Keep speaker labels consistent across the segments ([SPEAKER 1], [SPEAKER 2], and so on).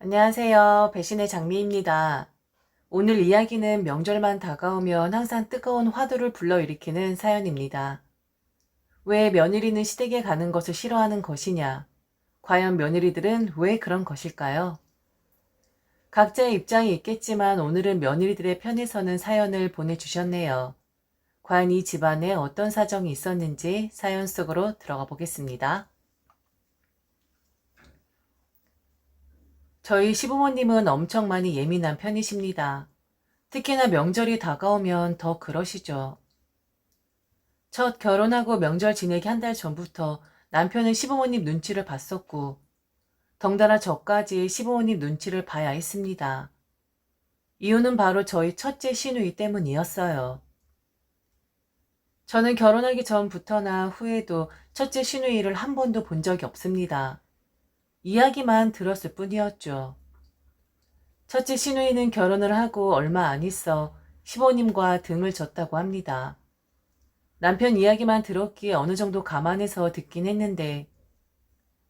[SPEAKER 1] 안녕하세요. 배신의 장미입니다. 오늘 이야기는 명절만 다가오면 항상 뜨거운 화두를 불러일으키는 사연입니다. 왜 며느리는 시댁에 가는 것을 싫어하는 것이냐? 과연 며느리들은 왜 그런 것일까요? 각자의 입장이 있겠지만 오늘은 며느리들의 편에 서는 사연을 보내주셨네요. 과연 이 집안에 어떤 사정이 있었는지 사연 속으로 들어가 보겠습니다. 저희 시부모님은 엄청 많이 예민한 편이십니다. 특히나 명절이 다가오면 더 그러시죠. 첫 결혼하고 명절 지내기 한 달 전부터 남편은 시부모님 눈치를 봤었고, 덩달아 저까지 시부모님 눈치를 봐야 했습니다. 이유는 바로 저희 첫째 시누이 때문이었어요. 저는 결혼하기 전부터나 후에도 첫째 시누이를 한 번도 본 적이 없습니다. 이야기만 들었을 뿐이었죠. 첫째 시누이는 결혼을 하고 얼마 안 있어 시부모님과 등을 졌다고 합니다. 남편 이야기만 들었기에 어느 정도 감안해서 듣긴 했는데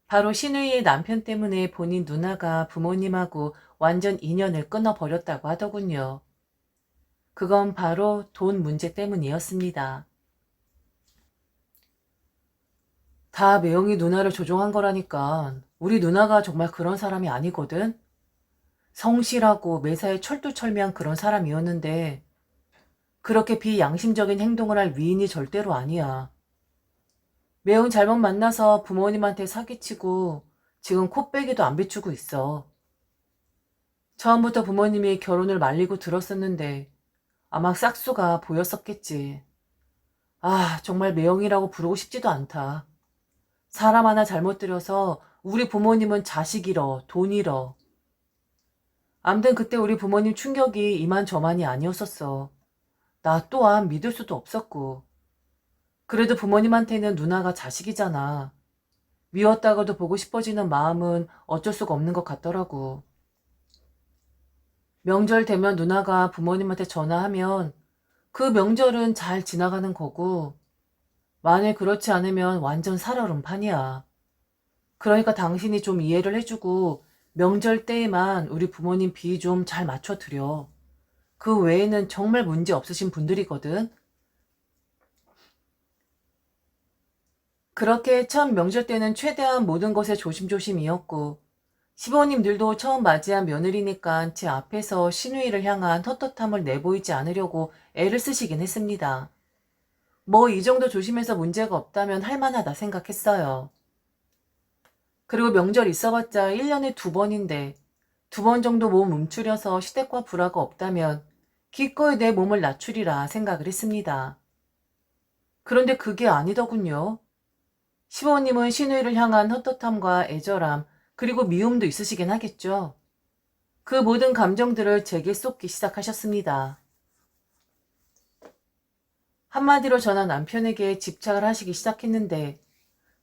[SPEAKER 1] 바로 시누이의 남편 때문에 본인 누나가 부모님하고 완전 인연을 끊어버렸다고 하더군요. 그건 바로 돈 문제 때문이었습니다. 다 매형이 누나를 조종한 거라니까. 우리 누나가 정말 그런 사람이 아니거든. 성실하고 매사에 철두철미한 그런 사람이었는데 그렇게 비양심적인 행동을 할 위인이 절대로 아니야. 매운 잘못 만나서 부모님한테 사기치고 지금 코빼기도 안 비추고 있어. 처음부터 부모님이 결혼을 말리고 들었었는데 아마 싹수가 보였었겠지. 아, 정말 매형이라고 부르고 싶지도 않다. 사람 하나 잘못 들여서 우리 부모님은 자식 잃어, 돈 잃어. 암튼 그때 우리 부모님 충격이 이만저만이 아니었었어. 나 또한 믿을 수도 없었고. 그래도 부모님한테는 누나가 자식이잖아. 미웠다가도 보고 싶어지는 마음은 어쩔 수가 없는 것 같더라고. 명절 되면 누나가 부모님한테 전화하면 그 명절은 잘 지나가는 거고, 만일 그렇지 않으면 완전 살얼음판이야. 그러니까 당신이 좀 이해를 해주고 명절 때에만 우리 부모님 비 좀 잘 맞춰드려. 그 외에는 정말 문제 없으신 분들이거든. 그렇게 첫 명절 때는 최대한 모든 것에 조심조심이었고 시부모님들도 처음 맞이한 며느리니까 제 앞에서 시누이를 향한 헛헛함을 내보이지 않으려고 애를 쓰시긴 했습니다. 뭐 이 정도 조심해서 문제가 없다면 할만하다 생각했어요. 그리고 명절 있어봤자 1년에 2번인데 2번 정도 몸 움츠려서 시댁과 불화가 없다면 기꺼이 내 몸을 낮추리라 생각을 했습니다. 그런데 그게 아니더군요. 시부모님은 시누이를 향한 헛헛함과 애절함 그리고 미움도 있으시긴 하겠죠. 그 모든 감정들을 제게 쏟기 시작하셨습니다. 한마디로 저는 남편에게 집착을 하시기 시작했는데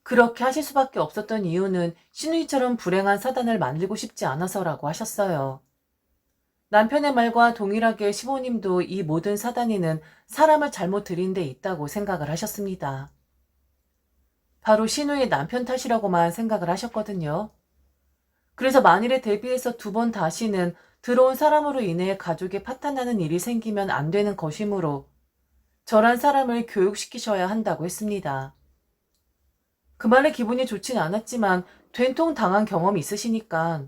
[SPEAKER 1] 그렇게 하실 수밖에 없었던 이유는 시누이처럼 불행한 사단을 만들고 싶지 않아서라고 하셨어요. 남편의 말과 동일하게 시부모님도 이 모든 사단에는 사람을 잘못 들인 데 있다고 생각을 하셨습니다. 바로 시누이의 남편 탓이라고만 생각을 하셨거든요. 그래서 만일에 대비해서 2번 다시는 들어온 사람으로 인해 가족에 파탄나는 일이 생기면 안 되는 것이므로 저란 사람을 교육시키셔야 한다고 했습니다. 그 말에 기분이 좋진 않았지만 된통 당한 경험이 있으시니까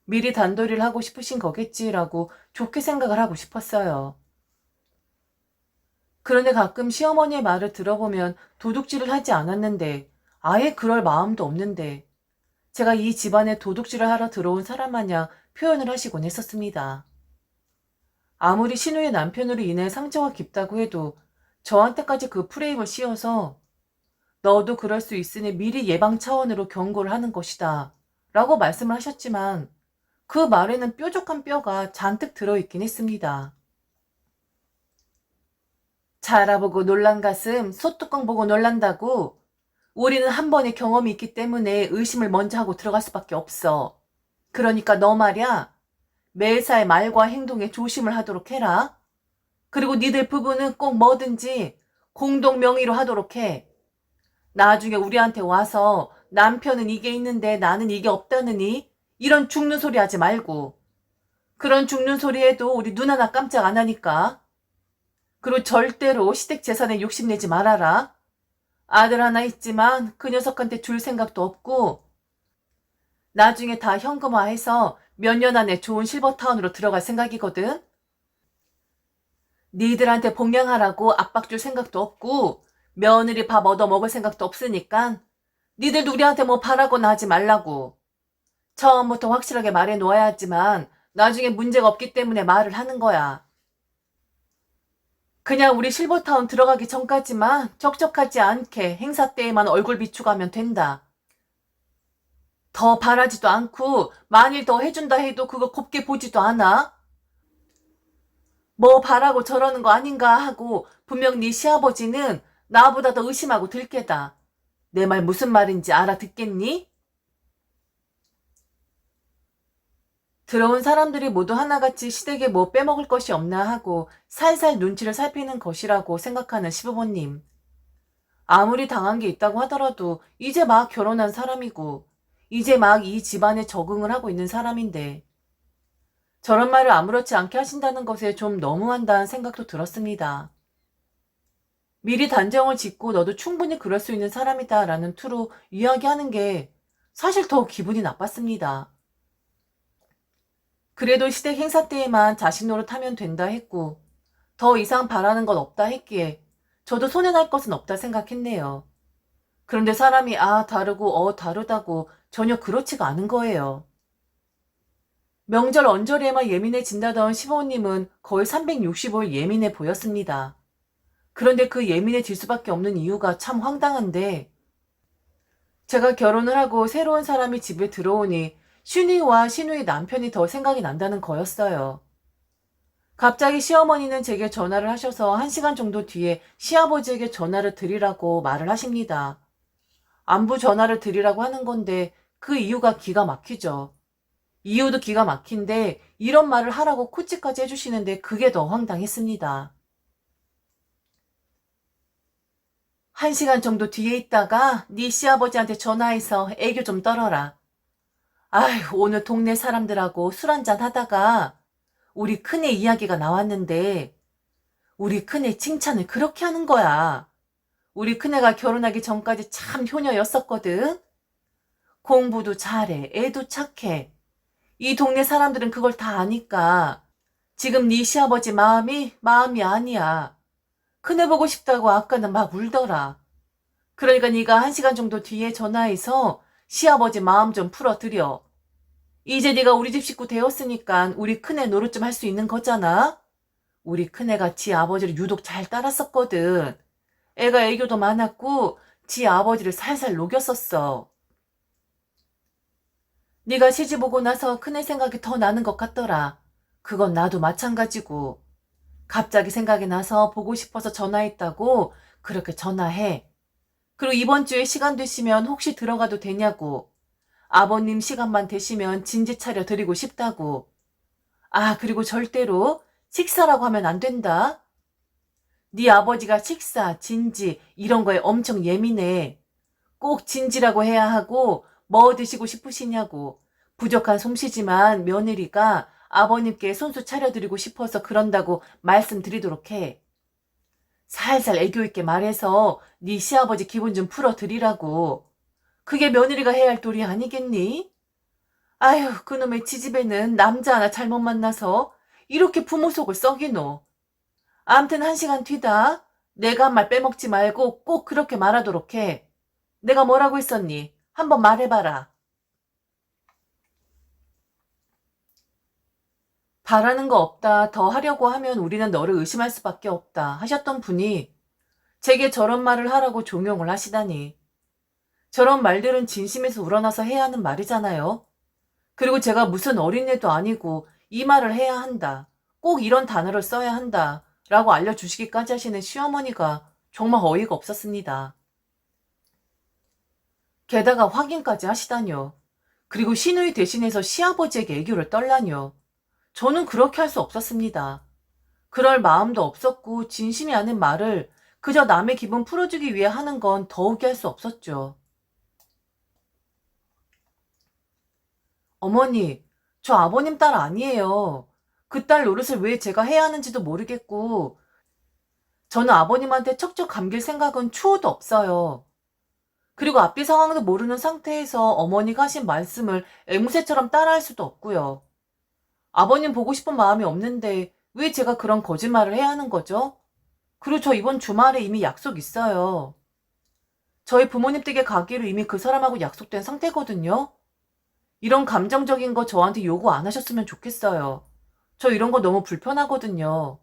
[SPEAKER 1] 미리 단도리를 하고 싶으신 거겠지라고 좋게 생각을 하고 싶었어요. 그런데 가끔 시어머니의 말을 들어보면 도둑질을 하지 않았는데 아예 그럴 마음도 없는데 제가 이 집안에 도둑질을 하러 들어온 사람 마냥 표현을 하시곤 했었습니다. 아무리 신우의 남편으로 인해 상처가 깊다고 해도 저한테까지 그 프레임을 씌워서 너도 그럴 수 있으니 미리 예방 차원으로 경고를 하는 것이다 라고 말씀을 하셨지만 그 말에는 뾰족한 뼈가 잔뜩 들어있긴 했습니다. 차 알아보고 놀란 가슴 소뚜껑 보고 놀란다고. 우리는 한 번의 경험이 있기 때문에 의심을 먼저 하고 들어갈 수밖에 없어. 그러니까 너 말이야. 매사의 말과 행동에 조심을 하도록 해라. 그리고 니들 부부는 꼭 뭐든지 공동 명의로 하도록 해. 나중에 우리한테 와서 남편은 이게 있는데 나는 이게 없다느니 이런 죽는 소리 하지 말고. 그런 죽는 소리 해도 우리 눈 하나 깜짝 안 하니까. 그리고 절대로 시댁 재산에 욕심내지 말아라. 아들 하나 있지만 그 녀석한테 줄 생각도 없고 나중에 다 현금화해서 몇 년 안에 좋은 실버타운으로 들어갈 생각이거든. 니들한테 복양하라고 압박 줄 생각도 없고 며느리 밥 얻어 먹을 생각도 없으니까 니들도 우리한테 뭐 바라거나 하지 말라고. 처음부터 확실하게 말해 놓아야 하지만 나중에 문제가 없기 때문에 말을 하는 거야. 그냥 우리 실버타운 들어가기 전까지만 적적하지 않게 행사 때에만 얼굴 비추가면 된다. 더 바라지도 않고 만일 더 해준다 해도 그거 곱게 보지도 않아. 뭐 바라고 저러는 거 아닌가 하고 분명 네 시아버지는 나보다 더 의심하고 들깨다. 내 말 무슨 말인지 알아듣겠니? 들어온 사람들이 모두 하나같이 시댁에 뭐 빼먹을 것이 없나 하고 살살 눈치를 살피는 것이라고 생각하는 시부모님. 아무리 당한 게 있다고 하더라도 이제 막 결혼한 사람이고 이제 막 이 집안에 적응을 하고 있는 사람인데 저런 말을 아무렇지 않게 하신다는 것에 좀 너무한다는 생각도 들었습니다. 미리 단정을 짓고 너도 충분히 그럴 수 있는 사람이다 라는 투로 이야기하는 게 사실 더 기분이 나빴습니다. 그래도 시댁 행사 때에만 자식 노릇하면 된다 했고 더 이상 바라는 건 없다 했기에 저도 손해날 것은 없다 생각했네요. 그런데 사람이 다르고 다르다고 전혀 그렇지가 않은 거예요. 명절 언저리에만 예민해진다던 시부모님은 거의 365일 예민해 보였습니다. 그런데 그 예민해질 수밖에 없는 이유가 참 황당한데 제가 결혼을 하고 새로운 사람이 집에 들어오니 슈니와 시누이 남편이 더 생각이 난다는 거였어요. 갑자기 시어머니는 제게 전화를 하셔서 1시간 정도 뒤에 시아버지에게 전화를 드리라고 말을 하십니다. 안부 전화를 드리라고 하는 건데 그 이유가 기가 막히죠. 이유도 기가 막힌데 이런 말을 하라고 코치까지 해주시는데 그게 더 황당했습니다. 1시간 정도 뒤에 있다가 네 시아버지한테 전화해서 애교 좀 떨어라. 아휴, 오늘 동네 사람들하고 술 한잔 하다가 우리 큰애 이야기가 나왔는데 우리 큰애 칭찬을 그렇게 하는 거야. 우리 큰애가 결혼하기 전까지 참 효녀였었거든. 공부도 잘해. 애도 착해. 이 동네 사람들은 그걸 다 아니까 지금 네 시아버지 마음이 아니야. 큰애 보고 싶다고 아까는 막 울더라. 그러니까 네가 1시간 정도 뒤에 전화해서 시아버지 마음 좀 풀어드려. 이제 네가 우리 집 식구 되었으니까 우리 큰애 노릇 좀 할 수 있는 거잖아. 우리 큰애가 지 아버지를 유독 잘 따랐었거든. 애가 애교도 많았고 지 아버지를 살살 녹였었어. 네가 시집 오고 나서 큰애 생각이 더 나는 것 같더라. 그건 나도 마찬가지고. 갑자기 생각이 나서 보고 싶어서 전화했다고 그렇게 전화해. 그리고 이번 주에 시간 되시면 혹시 들어가도 되냐고. 아버님 시간만 되시면 진지 차려 드리고 싶다고. 그리고 절대로 식사라고 하면 안 된다. 네 아버지가 식사, 진지 이런 거에 엄청 예민해. 꼭 진지라고 해야 하고 뭐 드시고 싶으시냐고. 부족한 솜씨지만 며느리가 아버님께 손수 차려드리고 싶어서 그런다고 말씀드리도록 해. 살살 애교 있게 말해서 네 시아버지 기분 좀 풀어드리라고. 그게 며느리가 해야 할 도리 아니겠니? 아휴, 그놈의 지집애는 남자 하나 잘못 만나서 이렇게 부모 속을 썩이노. 암튼 1시간 뒤다. 내가 한 말 빼먹지 말고 꼭 그렇게 말하도록 해. 내가 뭐라고 했었니? 한번 말해봐라. 바라는 거 없다. 더 하려고 하면 우리는 너를 의심할 수밖에 없다. 하셨던 분이 제게 저런 말을 하라고 종용을 하시다니. 저런 말들은 진심에서 우러나서 해야 하는 말이잖아요. 그리고 제가 무슨 어린애도 아니고 이 말을 해야 한다. 꼭 이런 단어를 써야 한다. 라고 알려주시기까지 하시는 시어머니가 정말 어이가 없었습니다. 게다가 확인까지 하시다뇨. 그리고 시누이 대신해서 시아버지에게 애교를 떨라뇨. 저는 그렇게 할 수 없었습니다. 그럴 마음도 없었고 진심이 아닌 말을 그저 남의 기분 풀어주기 위해 하는 건 더욱이 할 수 없었죠. 어머니, 저 아버님 딸 아니에요. 그 딸 노릇을 왜 제가 해야 하는지도 모르겠고, 저는 아버님한테 척척 감길 생각은 추호도 없어요. 그리고 앞뒤 상황도 모르는 상태에서 어머니가 하신 말씀을 앵무새처럼 따라할 수도 없고요. 아버님 보고 싶은 마음이 없는데 왜 제가 그런 거짓말을 해야 하는 거죠? 그리고 저 이번 주말에 이미 약속 있어요. 저희 부모님 댁에 가기로 이미 그 사람하고 약속된 상태거든요. 이런 감정적인 거 저한테 요구 안 하셨으면 좋겠어요. 저 이런 거 너무 불편하거든요.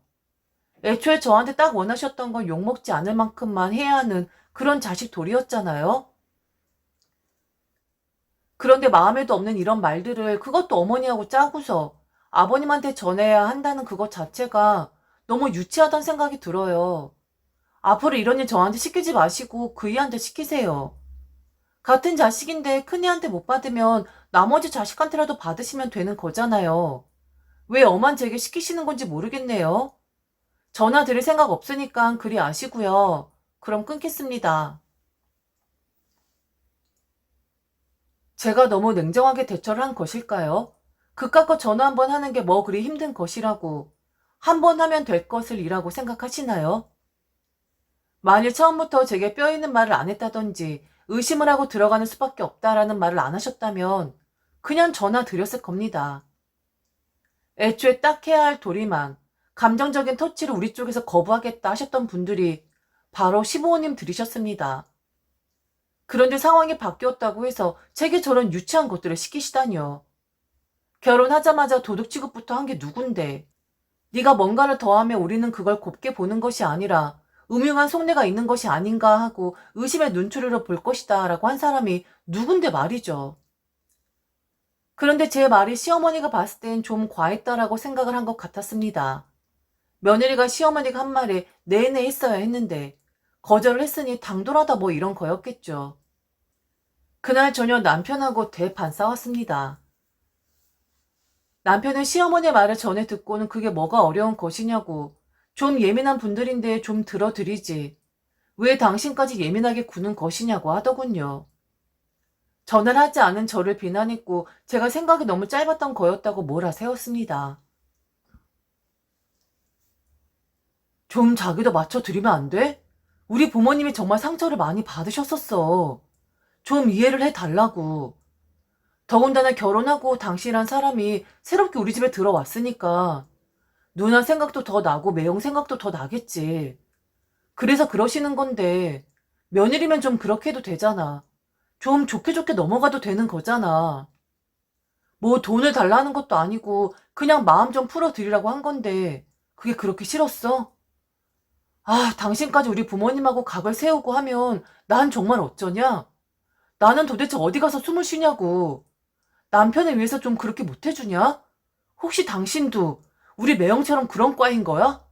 [SPEAKER 1] 애초에 저한테 딱 원하셨던 건 욕먹지 않을 만큼만 해야 하는 그런 자식 도리였잖아요. 그런데 마음에도 없는 이런 말들을 그것도 어머니하고 짜고서 아버님한테 전해야 한다는 그것 자체가 너무 유치하다는 생각이 들어요. 앞으로 이런 일 저한테 시키지 마시고 그이한테 시키세요. 같은 자식인데 큰이한테 못 받으면 나머지 자식한테라도 받으시면 되는 거잖아요. 왜 엄한 제게 시키시는 건지 모르겠네요. 전화 드릴 생각 없으니까 그리 아시고요. 그럼 끊겠습니다. 제가 너무 냉정하게 대처를 한 것일까요? 그깟 전화 한 번 하는 게 뭐 그리 힘든 것이라고, 한 번 하면 될 것을 이라고 생각하시나요? 만일 처음부터 제게 뼈 있는 말을 안 했다든지 의심을 하고 들어가는 수밖에 없다라는 말을 안 하셨다면 그냥 전화 드렸을 겁니다. 애초에 딱 해야 할 도리만 감정적인 터치를 우리 쪽에서 거부하겠다 하셨던 분들이 바로 시부모님 들이셨습니다. 그런데 상황이 바뀌었다고 해서 제게 저런 유치한 것들을 시키시다니요. 결혼하자마자 도둑 취급부터 한 게 누군데. 네가 뭔가를 더하면 우리는 그걸 곱게 보는 것이 아니라 음흉한 속내가 있는 것이 아닌가 하고 의심의 눈초리로 볼 것이다 라고 한 사람이 누군데 말이죠. 그런데 제 말이 시어머니가 봤을 땐 좀 과했다라고 생각을 한 것 같았습니다. 며느리가 시어머니가 한 말에 내내 했어야 했는데 거절을 했으니 당돌하다 뭐 이런 거였겠죠. 그날 저녁 남편하고 대판 싸웠습니다. 남편은 시어머니의 말을 전해 듣고는 그게 뭐가 어려운 것이냐고, 좀 예민한 분들인데 좀 들어드리지, 왜 당신까지 예민하게 구는 것이냐고 하더군요. 전화를 하지 않은 저를 비난했고 제가 생각이 너무 짧았던 거였다고 몰아세웠습니다. 좀 자기도 맞춰드리면 안 돼? 우리 부모님이 정말 상처를 많이 받으셨었어. 좀 이해를 해달라고. 더군다나 결혼하고 당신이란 사람이 새롭게 우리 집에 들어왔으니까 누나 생각도 더 나고 매형 생각도 더 나겠지. 그래서 그러시는 건데 며느리면 좀 그렇게 해도 되잖아. 좀 좋게 좋게 넘어가도 되는 거잖아. 뭐 돈을 달라는 것도 아니고 그냥 마음 좀 풀어드리라고 한 건데 그게 그렇게 싫었어? 아, 당신까지 우리 부모님하고 각을 세우고 하면 난 정말 어쩌냐? 나는 도대체 어디 가서 숨을 쉬냐고. 남편을 위해서 좀 그렇게 못해주냐? 혹시 당신도 우리 매형처럼 그런 과인 거야?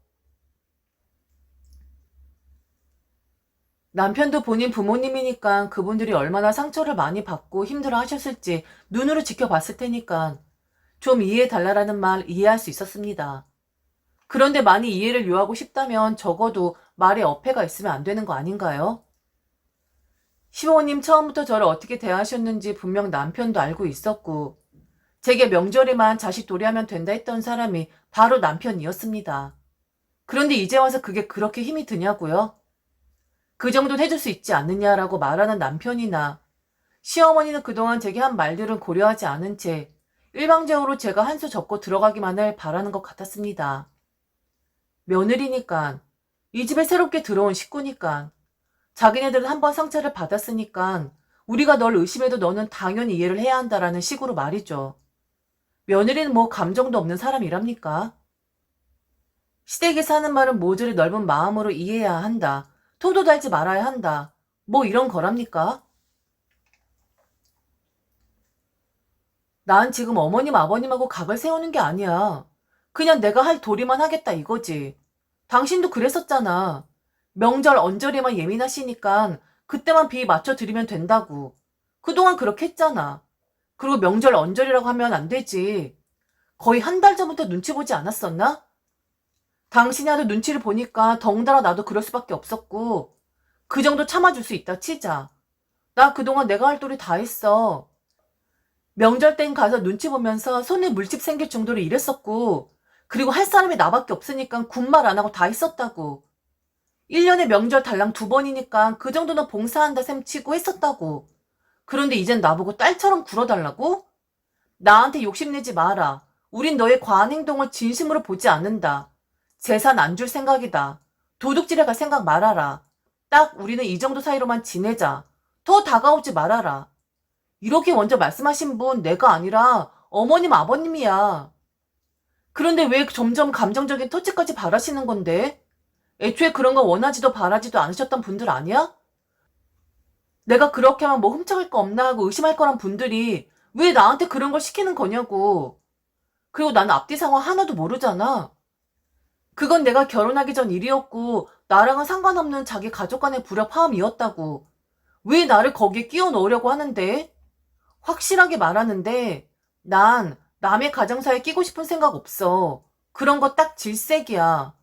[SPEAKER 1] 남편도 본인 부모님이니까 그분들이 얼마나 상처를 많이 받고 힘들어 하셨을지 눈으로 지켜봤을 테니까 좀 이해해달라는 말 이해할 수 있었습니다. 그런데 많이 이해를 요하고 싶다면 적어도 말에 어폐가 있으면 안 되는 거 아닌가요? 시부모님 처음부터 저를 어떻게 대하셨는지 분명 남편도 알고 있었고 제게 명절에만 자식 도리하면 된다 했던 사람이 바로 남편이었습니다. 그런데 이제 와서 그게 그렇게 힘이 드냐고요? 그 정도는 해줄 수 있지 않느냐라고 말하는 남편이나 시어머니는 그동안 제게 한 말들은 고려하지 않은 채 일방적으로 제가 한 수 접고 들어가기만을 바라는 것 같았습니다. 며느리니까, 이 집에 새롭게 들어온 식구니까, 자기네들은 한번 상처를 받았으니까 우리가 널 의심해도 너는 당연히 이해를 해야 한다라는 식으로 말이죠. 며느리는 뭐 감정도 없는 사람이랍니까? 시댁에 사는 말은 모조리 넓은 마음으로 이해해야 한다. 토도 달지 말아야 한다. 뭐 이런 거랍니까? 난 지금 어머님 아버님하고 각을 세우는 게 아니야. 그냥 내가 할 도리만 하겠다 이거지. 당신도 그랬었잖아. 명절 언저리만 예민하시니까 그때만 비 맞춰드리면 된다고. 그동안 그렇게 했잖아. 그리고 명절 언저리라고 하면 안 되지. 거의 한 달 전부터 눈치 보지 않았었나? 당신이 하도 눈치를 보니까 덩달아 나도 그럴 수밖에 없었고 그 정도 참아줄 수 있다 치자. 나 그동안 내가 할 도리 다 했어. 명절 땐 가서 눈치 보면서 손에 물집 생길 정도로 일했었고, 그리고 할 사람이 나밖에 없으니까 군말 안 하고 다 했었다고. 1년에 명절 달랑 2번이니까 그 정도는 봉사한다 셈 치고 했었다고. 그런데 이젠 나보고 딸처럼 굴어달라고? 나한테 욕심내지 마라. 우린 너의 과한 행동을 진심으로 보지 않는다. 재산 안 줄 생각이다. 도둑질해 갈 생각 말아라. 딱 우리는 이 정도 사이로만 지내자. 더 다가오지 말아라. 이렇게 먼저 말씀하신 분 내가 아니라 어머님 아버님이야. 그런데 왜 점점 감정적인 터치까지 바라시는 건데? 애초에 그런 거 원하지도 바라지도 않으셨던 분들 아니야? 내가 그렇게 하면 뭐 훔쳐갈 거 없나 하고 의심할 거란 분들이 왜 나한테 그런 걸 시키는 거냐고. 그리고 난 앞뒤 상황 하나도 모르잖아. 그건 내가 결혼하기 전 일이었고 나랑은 상관없는 자기 가족 간의 불협화음이었다고. 왜 나를 거기에 끼워 넣으려고 하는데? 확실하게 말하는데 난 남의 가정사에 끼고 싶은 생각 없어. 그런 거 딱 질색이야.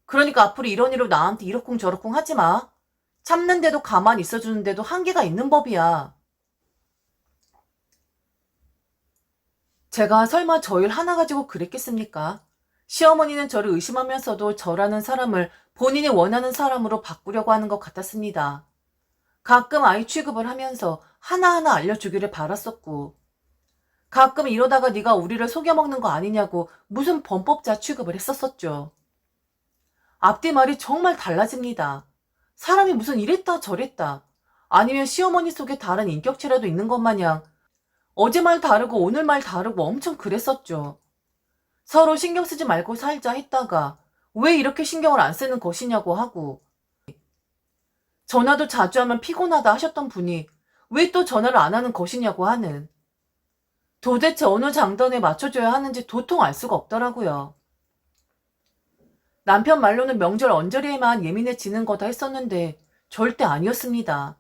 [SPEAKER 1] 그러니까 앞으로 이런 일로 나한테 이러쿵저러쿵 하지 마. 참는데도 가만히 있어주는데도 한계가 있는 법이야. 제가 설마 저 일 하나 가지고 그랬겠습니까? 시어머니는 저를 의심하면서도 저라는 사람을 본인이 원하는 사람으로 바꾸려고 하는 것 같았습니다. 가끔 아이 취급을 하면서 하나하나 알려주기를 바랐었고, 가끔 이러다가 네가 우리를 속여먹는 거 아니냐고 무슨 범법자 취급을 했었었죠. 앞뒤 말이 정말 달라집니다. 사람이 무슨 이랬다 저랬다, 아니면 시어머니 속에 다른 인격체라도 있는 것 마냥 어제 말 다르고 오늘 말 다르고 엄청 그랬었죠. 서로 신경 쓰지 말고 살자 했다가 왜 이렇게 신경을 안 쓰는 것이냐고 하고, 전화도 자주 하면 피곤하다 하셨던 분이 왜 또 전화를 안 하는 것이냐고 하는, 도대체 어느 장단에 맞춰줘야 하는지 도통 알 수가 없더라고요. 남편 말로는 명절 언저리에만 예민해지는 거다 했었는데 절대 아니었습니다.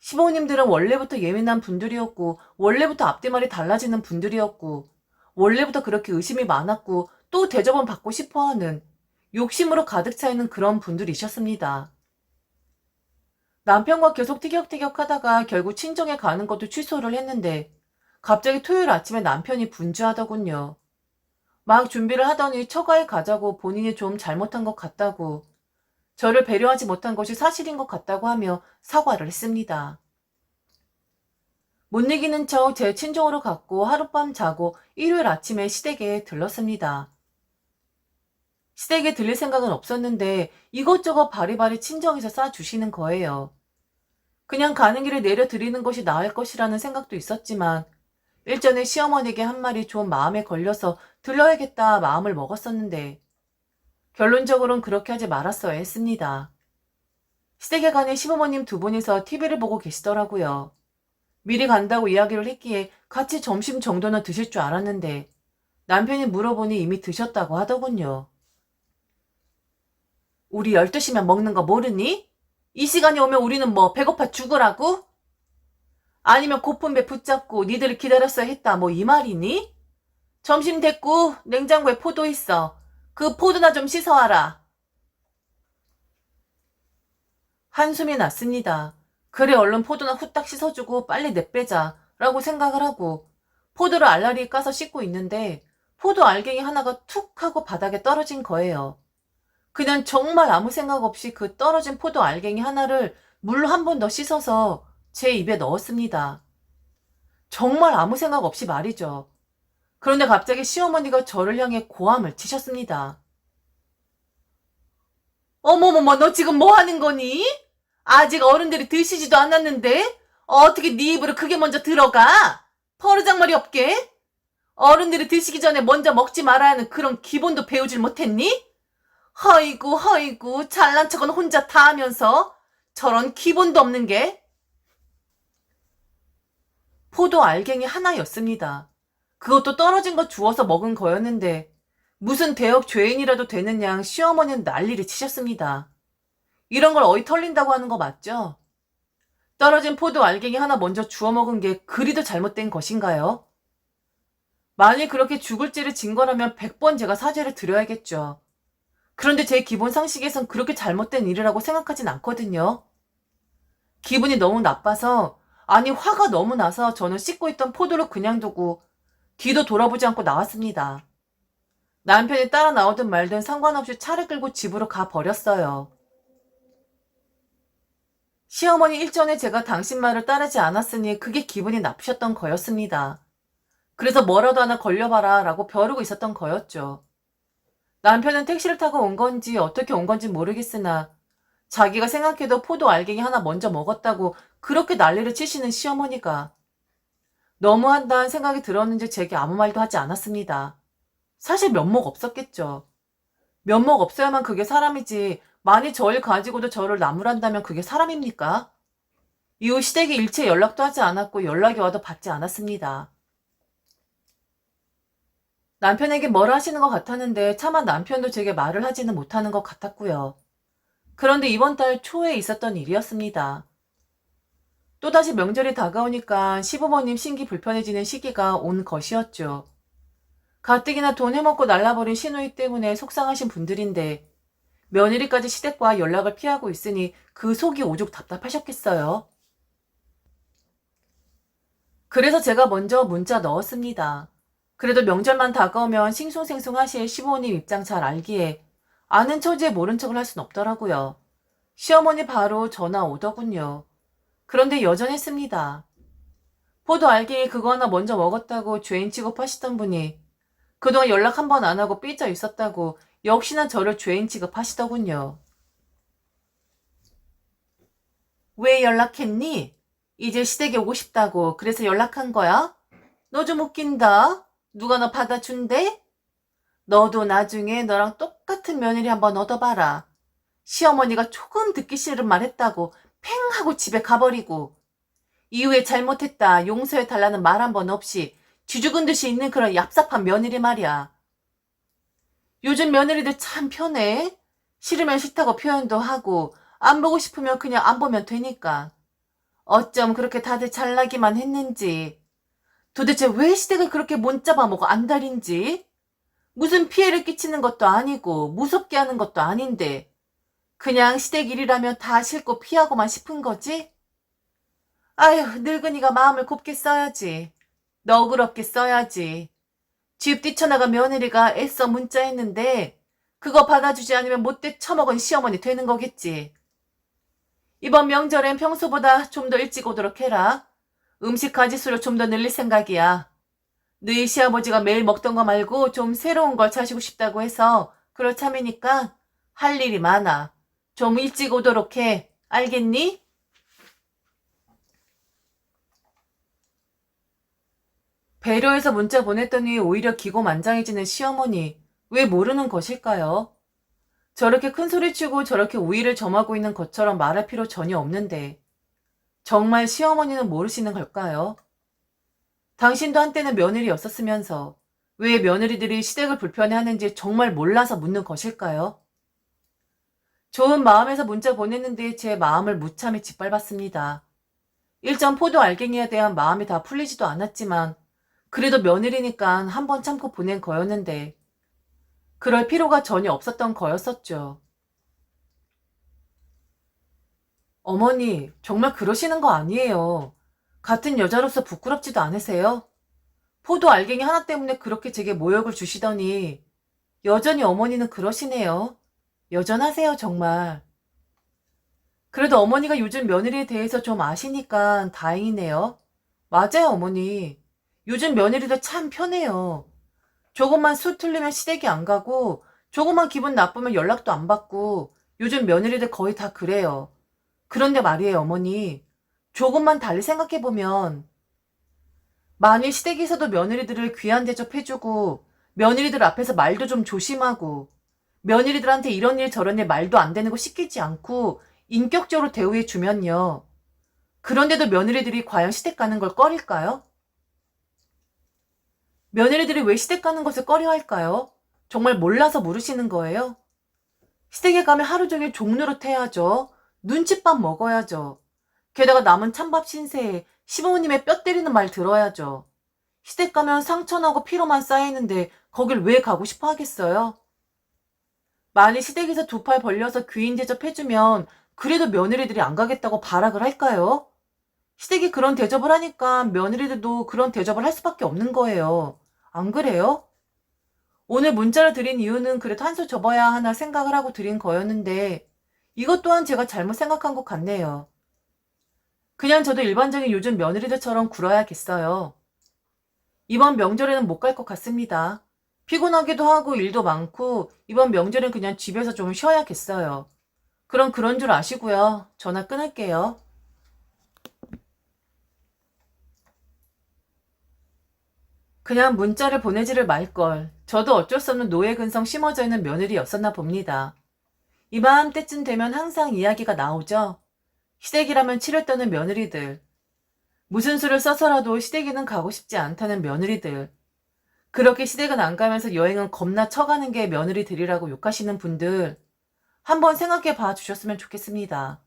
[SPEAKER 1] 시부모님들은 원래부터 예민한 분들이었고, 원래부터 앞뒤말이 달라지는 분들이었고, 원래부터 그렇게 의심이 많았고 또 대접은 받고 싶어하는, 욕심으로 가득 차 있는 그런 분들이셨습니다. 남편과 계속 티격태격 하다가 결국 친정에 가는 것도 취소를 했는데 갑자기 토요일 아침에 남편이 분주하더군요. 막 준비를 하더니 처가에 가자고 본인이 좀 잘못한 것 같다고, 저를 배려하지 못한 것이 사실인 것 같다고 하며 사과를 했습니다. 못 이기는 척 제 친정으로 갔고 하룻밤 자고 일요일 아침에 시댁에 들렀습니다. 시댁에 들릴 생각은 없었는데 이것저것 바리바리 친정에서 싸주시는 거예요. 그냥 가는 길에 내려드리는 것이 나을 것이라는 생각도 있었지만 일전에 시어머니에게 한 말이 좀 마음에 걸려서 들러야겠다 마음을 먹었었는데 결론적으로는 그렇게 하지 말았어야 했습니다. 시댁에 가니 시부모님 두 분이서 TV를 보고 계시더라고요. 미리 간다고 이야기를 했기에 같이 점심 정도는 드실 줄 알았는데 남편이 물어보니 이미 드셨다고 하더군요. 우리 12시면 먹는 거 모르니? 이 시간이 오면 우리는 뭐 배고파 죽으라고? 아니면 고픈 배 붙잡고 니들을 기다렸어야 했다 뭐 이 말이니? 점심 됐고 냉장고에 포도 있어. 그 포도나 좀 씻어와라. 한숨이 났습니다. 그래 얼른 포도나 후딱 씻어주고 빨리 내빼자 라고 생각을 하고 포도를 알라리 까서 씻고 있는데 포도 알갱이 하나가 툭 하고 바닥에 떨어진 거예요. 그냥 정말 아무 생각 없이 그 떨어진 포도 알갱이 하나를 물로 한 번 더 씻어서 제 입에 넣었습니다. 정말 아무 생각 없이 말이죠. 그런데 갑자기 시어머니가 저를 향해 고함을 치셨습니다. 어머머머, 너 지금 뭐 하는 거니? 아직 어른들이 드시지도 않았는데 어떻게 네 입으로 그게 먼저 들어가? 버르장머리 없게? 어른들이 드시기 전에 먼저 먹지 말아야 하는 그런 기본도 배우질 못했니? 허이구 허이구 잘난 척은 혼자 다 하면서 저런 기본도 없는 게. 포도 알갱이 하나였습니다. 그것도 떨어진 거 주워서 먹은 거였는데 무슨 대역 죄인이라도 되는 양 시어머니는 난리를 치셨습니다. 이런 걸 어이 털린다고 하는 거 맞죠? 떨어진 포도 알갱이 하나 먼저 주워 먹은 게 그리도 잘못된 것인가요? 만일 그렇게 죽을 죄를 진 거라면 100번 제가 사죄를 드려야겠죠. 그런데 제 기본 상식에선 그렇게 잘못된 일이라고 생각하진 않거든요. 기분이 너무 나빠서 아니, 화가 너무 나서 저는 씻고 있던 포도를 그냥 두고 뒤도 돌아보지 않고 나왔습니다. 남편이 따라 나오든 말든 상관없이 차를 끌고 집으로 가 버렸어요. 시어머니 일전에 제가 당신 말을 따르지 않았으니 그게 기분이 나쁘셨던 거였습니다. 그래서 뭐라도 하나 걸려봐라 라고 벼르고 있었던 거였죠. 남편은 택시를 타고 온 건지 어떻게 온 건지 모르겠으나 자기가 생각해도 포도 알갱이 하나 먼저 먹었다고 그렇게 난리를 치시는 시어머니가 너무한다는 생각이 들었는지 제게 아무 말도 하지 않았습니다. 사실 면목 없었겠죠. 면목 없어야만 그게 사람이지, 만일 저를 가지고도 저를 나무란다면 그게 사람입니까? 이후 시댁에 일체 연락도 하지 않았고 연락이 와도 받지 않았습니다. 남편에게 뭐라 하시는 것 같았는데 차마 남편도 제게 말을 하지는 못하는 것 같았고요. 그런데 이번 달 초에 있었던 일이었습니다. 또다시 명절이 다가오니까 시부모님 신기 불편해지는 시기가 온 것이었죠. 가뜩이나 돈 해먹고 날라버린 시누이 때문에 속상하신 분들인데 며느리까지 시댁과 연락을 피하고 있으니 그 속이 오죽 답답하셨겠어요. 그래서 제가 먼저 문자 넣었습니다. 그래도 명절만 다가오면 싱숭생숭하실 시부모님 입장 잘 알기에 아는 처지에 모른 척을 할 순 없더라고요. 시어머니 바로 전화 오더군요. 그런데 여전했습니다. 포도 알갱이 그거 하나 먼저 먹었다고 죄인 취급하시던 분이 그동안 연락 한 번 안 하고 삐져 있었다고 역시나 저를 죄인 취급하시더군요. 왜 연락했니? 이제 시댁에 오고 싶다고 그래서 연락한 거야? 너 좀 웃긴다. 누가 너 받아준대? 너도 나중에 너랑 똑같은 며느리 한번 얻어봐라. 시어머니가 조금 듣기 싫은 말 했다고 팽 하고 집에 가버리고 이후에 잘못했다 용서해달라는 말 한 번 없이 쥐죽은 듯이 있는 그런 얍삽한 며느리 말이야. 요즘 며느리들 참 편해. 싫으면 싫다고 표현도 하고 안 보고 싶으면 그냥 안 보면 되니까. 어쩜 그렇게 다들 잘나기만 했는지. 도대체 왜 시댁을 그렇게 못 잡아먹어 안달인지. 무슨 피해를 끼치는 것도 아니고 무섭게 하는 것도 아닌데 그냥 시댁 일이라면 다 싫고 피하고만 싶은 거지? 아휴, 늙은이가 마음을 곱게 써야지. 너그럽게 써야지. 집 뛰쳐나간 며느리가 애써 문자했는데 그거 받아주지 않으면 못돼 처먹은 시어머니 되는 거겠지. 이번 명절엔 평소보다 좀 더 일찍 오도록 해라. 음식 가짓수를 좀 더 늘릴 생각이야. 너희 시아버지가 매일 먹던 거 말고 좀 새로운 걸 차시고 싶다고 해서 그럴 참이니까 할 일이 많아. 좀 일찍 오도록 해. 알겠니? 배려해서 문자 보냈더니 오히려 기고만장해지는 시어머니. 왜 모르는 것일까요? 저렇게 큰 소리치고 저렇게 우위를 점하고 있는 것처럼 말할 필요 전혀 없는데 정말 시어머니는 모르시는 걸까요? 당신도 한때는 며느리였었으면서 왜 며느리들이 시댁을 불편해하는지 정말 몰라서 묻는 것일까요? 좋은 마음에서 문자 보냈는데 제 마음을 무참히 짓밟았습니다. 일전 포도 알갱이에 대한 마음이 다 풀리지도 않았지만 그래도 며느리니까 한 번 참고 보낸 거였는데 그럴 필요가 전혀 없었던 거였었죠. 어머니, 정말 그러시는 거 아니에요. 같은 여자로서 부끄럽지도 않으세요? 포도 알갱이 하나 때문에 그렇게 제게 모욕을 주시더니 여전히 어머니는 그러시네요. 여전하세요, 정말. 그래도 어머니가 요즘 며느리에 대해서 좀 아시니까 다행이네요. 맞아요, 어머니. 요즘 며느리들 참 편해요. 조금만 수 틀리면 시댁이 안 가고 조금만 기분 나쁘면 연락도 안 받고 요즘 며느리들 거의 다 그래요. 그런데 말이에요, 어머니. 조금만 달리 생각해보면 만일 시댁에서도 며느리들을 귀한 대접해주고 며느리들 앞에서 말도 좀 조심하고 며느리들한테 이런 일 저런 일 말도 안 되는 거 시키지 않고 인격적으로 대우해주면요. 그런데도 며느리들이 과연 시댁 가는 걸 꺼릴까요? 며느리들이 왜 시댁 가는 것을 꺼려할까요? 정말 몰라서 물으시는 거예요? 시댁에 가면 하루 종일 종노릇 해야죠. 눈칫밥 먹어야죠. 게다가 남은 찬밥 신세에 시부모님의 뼈 때리는 말 들어야죠. 시댁 가면 상처나고 피로만 쌓이는데 거길 왜 가고 싶어 하겠어요? 만일 시댁에서 두 팔 벌려서 귀인 대접해주면 그래도 며느리들이 안 가겠다고 발악을 할까요? 시댁이 그런 대접을 하니까 며느리들도 그런 대접을 할 수밖에 없는 거예요. 안 그래요? 오늘 문자를 드린 이유는 그래도 한 수 접어야 하나 생각을 하고 드린 거였는데 이것 또한 제가 잘못 생각한 것 같네요. 그냥 저도 일반적인 요즘 며느리들처럼 굴어야겠어요. 이번 명절에는 못 갈 것 같습니다. 피곤하기도 하고 일도 많고 이번 명절엔 그냥 집에서 좀 쉬어야겠어요. 그럼 그런 줄 아시고요. 전화 끊을게요. 그냥 문자를 보내지를 말걸. 저도 어쩔 수 없는 노예 근성 심어져 있는 며느리였었나 봅니다. 이맘때쯤 되면 항상 이야기가 나오죠. 시댁이라면 치를 떠는 며느리들. 무슨 수를 써서라도 시댁에는 가고 싶지 않다는 며느리들. 그렇게 시댁은 안 가면서 여행은 겁나 쳐가는 게 며느리들이라고 욕하시는 분들 한번 생각해 봐 주셨으면 좋겠습니다.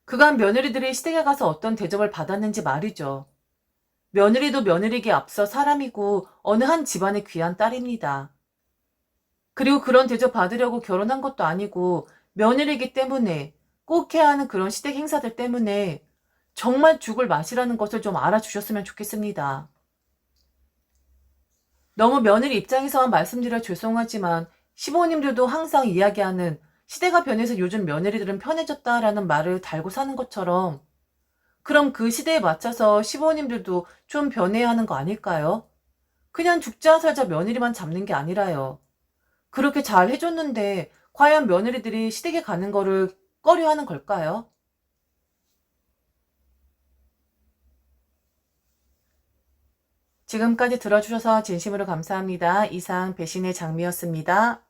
[SPEAKER 1] 그간 며느리들이 시댁에 가서 어떤 대접을 받았는지 말이죠. 며느리도 며느리기에 앞서 사람이고 어느 한 집안의 귀한 딸입니다. 그리고 그런 대접 받으려고 결혼한 것도 아니고 며느리기 때문에 꼭 해야 하는 그런 시댁 행사들 때문에 정말 죽을 맛이라는 것을 좀 알아주셨으면 좋겠습니다. 너무 며느리 입장에서만 말씀드려 죄송하지만 시부모님들도 항상 이야기하는 시대가 변해서 요즘 며느리들은 편해졌다라는 말을 달고 사는 것처럼 그럼 그 시대에 맞춰서 시부모님들도 좀 변해야 하는 거 아닐까요? 그냥 죽자 살자 며느리만 잡는 게 아니라요. 그렇게 잘 해줬는데 과연 며느리들이 시댁에 가는 거를 꺼려하는 걸까요? 지금까지 들어주셔서 진심으로 감사합니다. 이상 배신의 장미였습니다.